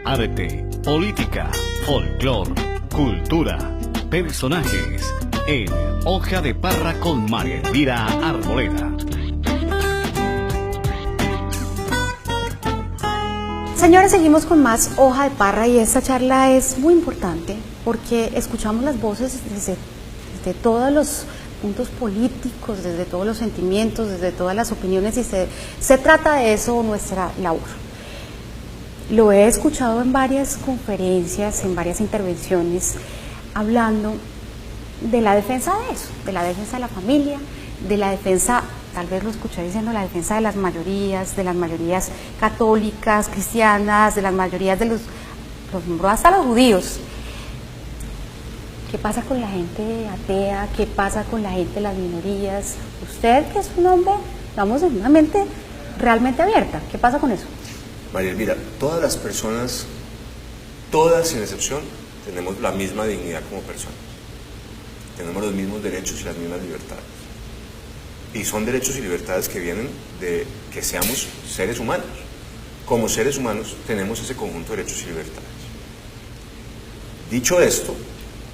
arte, política, folclor, cultura, personajes, en Hoja de Parra con María Elvira Arboleda. Señores, seguimos con más Hoja de Parra y esta charla es muy importante porque escuchamos las voces desde todos los puntos políticos, desde todos los sentimientos, desde todas las opiniones y se trata de eso nuestra labor. Lo he escuchado en varias conferencias, en varias intervenciones, hablando de la defensa de eso, de la defensa de la familia, de la defensa, tal vez lo escuché diciendo, la defensa de las mayorías católicas, cristianas, de las mayorías de los hasta los judíos. ¿Qué pasa con la gente atea? ¿Qué pasa con la gente de las minorías? Usted, que es un hombre, vamos, en una mente realmente abierta, ¿qué pasa con eso? María Elvira, todas las personas, todas sin excepción, tenemos la misma dignidad como personas. Tenemos los mismos derechos y las mismas libertades. Y son derechos y libertades que vienen de que seamos seres humanos. Como seres humanos tenemos ese conjunto de derechos y libertades. Dicho esto,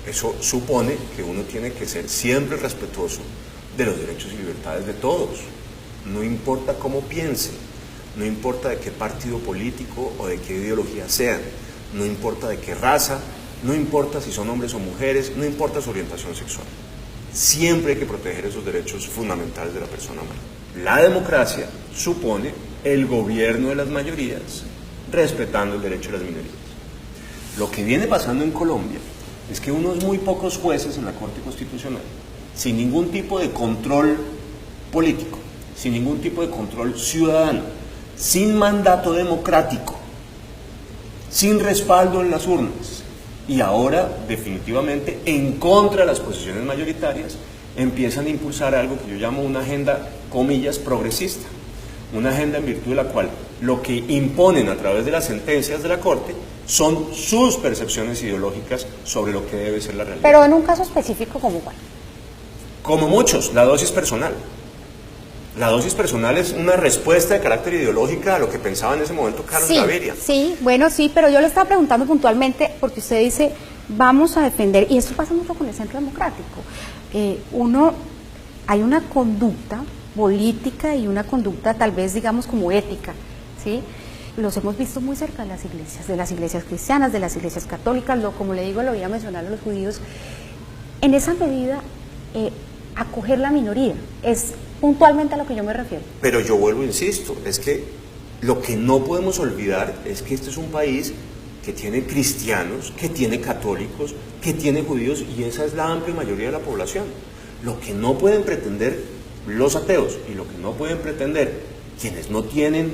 eso supone que uno tiene que ser siempre respetuoso de los derechos y libertades de todos. No importa cómo piensen. No importa de qué partido político o de qué ideología sean, no importa de qué raza, no importa si son hombres o mujeres, no importa su orientación sexual. Siempre hay que proteger esos derechos fundamentales de la persona humana. La democracia supone el gobierno de las mayorías, respetando el derecho de las minorías. Lo que viene pasando en Colombia es que unos muy pocos jueces en la Corte Constitucional, sin ningún tipo de control político, sin ningún tipo de control ciudadano, sin mandato democrático, sin respaldo en las urnas y ahora definitivamente en contra de las posiciones mayoritarias, empiezan a impulsar algo que yo llamo una agenda, comillas, progresista, una agenda en virtud de la cual lo que imponen a través de las sentencias de la Corte son sus percepciones ideológicas sobre lo que debe ser la realidad. Pero en un caso específico, ¿como cuál? Como muchos, la dosis personal. La dosis personal es una respuesta de carácter ideológica a lo que pensaba en ese momento Carlos Gaviria. Sí, bueno, sí, pero yo le estaba preguntando puntualmente porque usted dice, vamos a defender, y esto pasa mucho con el Centro Democrático, hay una conducta política y una conducta tal vez, digamos, como ética, ¿sí? Los hemos visto muy cerca de las iglesias cristianas, de las iglesias católicas, como le digo, lo voy a mencionar a los judíos. En esa medida, acoger la minoría es puntualmente a lo que yo me refiero. Pero yo vuelvo, insisto, es que lo que no podemos olvidar es que este es un país que tiene cristianos, que tiene católicos, que tiene judíos, y esa es la amplia mayoría de la población. Lo que no pueden pretender los ateos y lo que no pueden pretender quienes no tienen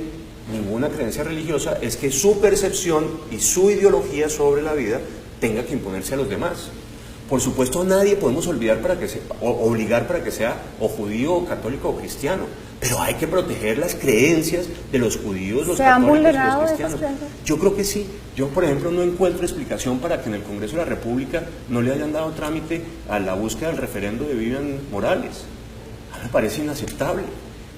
ninguna creencia religiosa es que su percepción y su ideología sobre la vida tenga que imponerse a los demás. Por supuesto, a nadie podemos obligar para que sea o judío, o católico, o cristiano, pero hay que proteger las creencias de los judíos, los católicos y los cristianos. Yo creo que sí. Yo, por ejemplo, no encuentro explicación para que en el Congreso de la República no le hayan dado trámite a la búsqueda del referendo de Vivian Morales. A mí me parece inaceptable.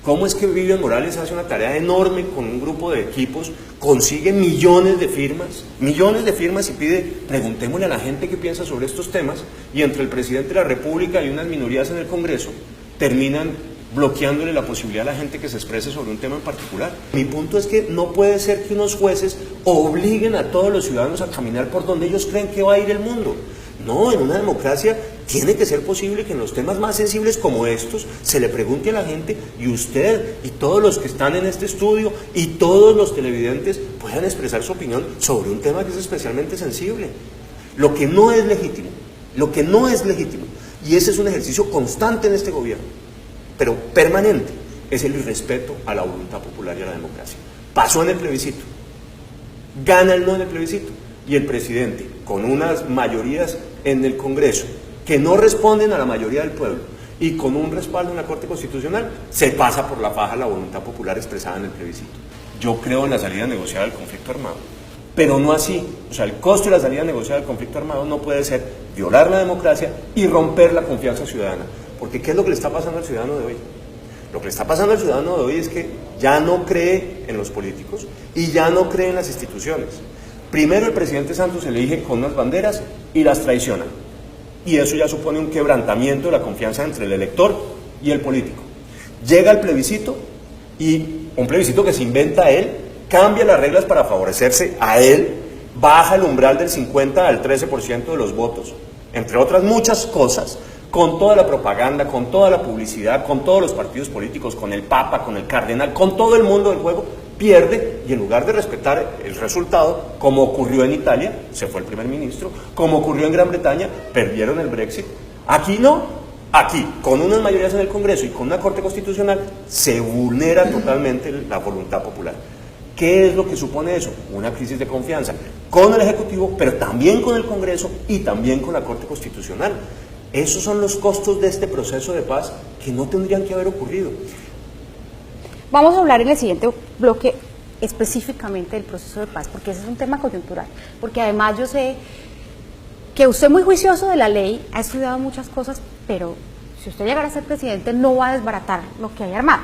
¿Cómo es que Vivian Morales hace una tarea enorme con un grupo de equipos, consigue millones de firmas y pide, preguntémosle a la gente qué piensa sobre estos temas, y entre el presidente de la República y unas minorías en el Congreso terminan bloqueándole la posibilidad a la gente que se exprese sobre un tema en particular? Mi punto es que no puede ser que unos jueces obliguen a todos los ciudadanos a caminar por donde ellos creen que va a ir el mundo. No, en una democracia tiene que ser posible que en los temas más sensibles como estos se le pregunte a la gente, y usted y todos los que están en este estudio y todos los televidentes puedan expresar su opinión sobre un tema que es especialmente sensible. Lo que no es legítimo, y ese es un ejercicio constante en este gobierno, pero permanente, es el irrespeto a la voluntad popular y a la democracia. Pasó en el plebiscito, gana el no en el plebiscito, y el presidente, con unas mayorías en el Congreso que no responden a la mayoría del pueblo y con un respaldo en la Corte Constitucional, se pasa por la faja la voluntad popular expresada en el plebiscito. Yo creo en la salida negociada del conflicto armado, pero no así. O sea, el costo de la salida negociada del conflicto armado no puede ser violar la democracia y romper la confianza ciudadana. Porque ¿qué es lo que le está pasando al ciudadano de hoy? Lo que le está pasando al ciudadano de hoy es que ya no cree en los políticos y ya no cree en las instituciones. Primero el presidente Santos se elige con unas banderas y las traiciona. Y eso ya supone un quebrantamiento de la confianza entre el elector y el político. Llega el plebiscito y un plebiscito que se inventa él, cambia las reglas para favorecerse a él, baja el umbral del 50 al 13% de los votos, entre otras muchas cosas, con toda la propaganda, con toda la publicidad, con todos los partidos políticos, con el Papa, con el Cardenal, con todo el mundo del juego, pierde y en lugar de respetar el resultado, como ocurrió en Italia, se fue el primer ministro, como ocurrió en Gran Bretaña, perdieron el Brexit. Aquí no, aquí, con unas mayorías en el Congreso y con una Corte Constitucional, se vulnera totalmente la voluntad popular. ¿Qué es lo que supone eso? Una crisis de confianza con el Ejecutivo, pero también con el Congreso y también con la Corte Constitucional. Esos son los costos de este proceso de paz que no tendrían que haber ocurrido. Vamos a hablar en el siguiente bloque específicamente del proceso de paz, porque ese es un tema coyuntural, porque además yo sé que usted es muy juicioso de la ley, ha estudiado muchas cosas, pero si usted llegara a ser presidente no va a desbaratar lo que hay armado,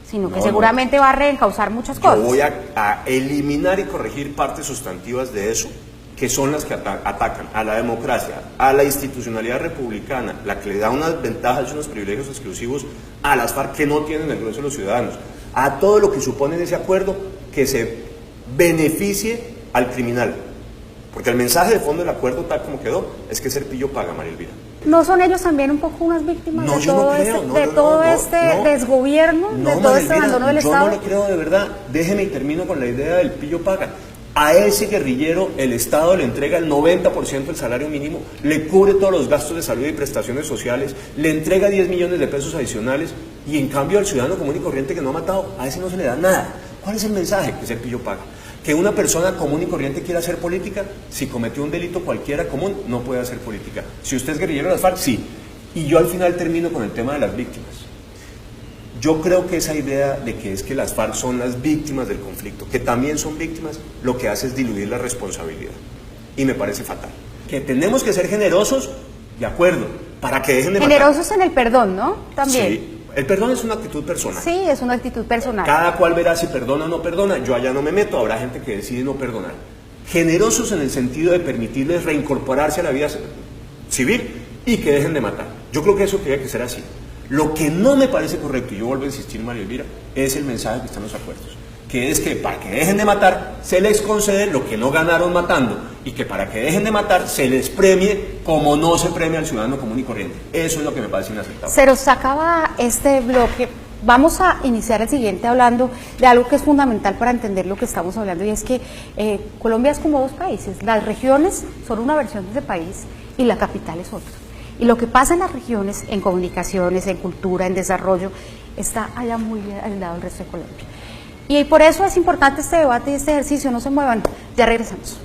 sino que seguramente va a reencauzar muchas cosas. Yo voy a eliminar y corregir partes sustantivas de eso, que son las que atacan a la democracia, a la institucionalidad republicana, la que le da unas ventajas y unos privilegios exclusivos a las FARC que no tienen el grueso de los ciudadanos, a todo lo que supone en ese acuerdo que se beneficie al criminal. Porque el mensaje de fondo del acuerdo, tal como quedó, es que Serpillo paga, María Elvira. ¿No son ellos también un poco unas víctimas de todo este desgobierno, de todo este abandono del Estado? Yo no lo creo de verdad. Déjeme y termino con la idea del pillo paga. A ese guerrillero el Estado le entrega el 90% del salario mínimo, le cubre todos los gastos de salud y prestaciones sociales, le entrega 10 millones de pesos adicionales y en cambio al ciudadano común y corriente que no ha matado, a ese no se le da nada. ¿Cuál es el mensaje? Que Serpillo paga. Que una persona común y corriente quiera hacer política, si cometió un delito cualquiera común, no puede hacer política. Si usted es guerrillero de las FARC, sí. Y yo al final termino con el tema de las víctimas. Yo creo que esa idea de que es que las FARC son las víctimas del conflicto, que también son víctimas, lo que hace es diluir la responsabilidad. Y me parece fatal. Que tenemos que ser generosos, de acuerdo, para que dejen de matar. Generosos en el perdón, ¿no? También. Sí. El perdón es una actitud personal. Sí, es una actitud personal. Cada cual verá si perdona o no perdona. Yo allá no me meto, habrá gente que decide no perdonar. Generosos en el sentido de permitirles reincorporarse a la vida civil y que dejen de matar. Yo creo que eso tiene que ser así. Lo que no me parece correcto, y yo vuelvo a insistir, María Elvira, es el mensaje que está en los acuerdos, que es que para que dejen de matar se les concede lo que no ganaron matando y que para que dejen de matar se les premie como no se premia al ciudadano común y corriente. Eso es lo que me parece inaceptable. Se nos acaba este bloque. Vamos a iniciar el siguiente hablando de algo que es fundamental para entender lo que estamos hablando, y es que Colombia es como dos países. Las regiones son una versión de ese país y la capital es otra. Y lo que pasa en las regiones, en comunicaciones, en cultura, en desarrollo, está allá muy aislado del resto de Colombia. Y por eso es importante este debate y este ejercicio. No se muevan, ya regresamos.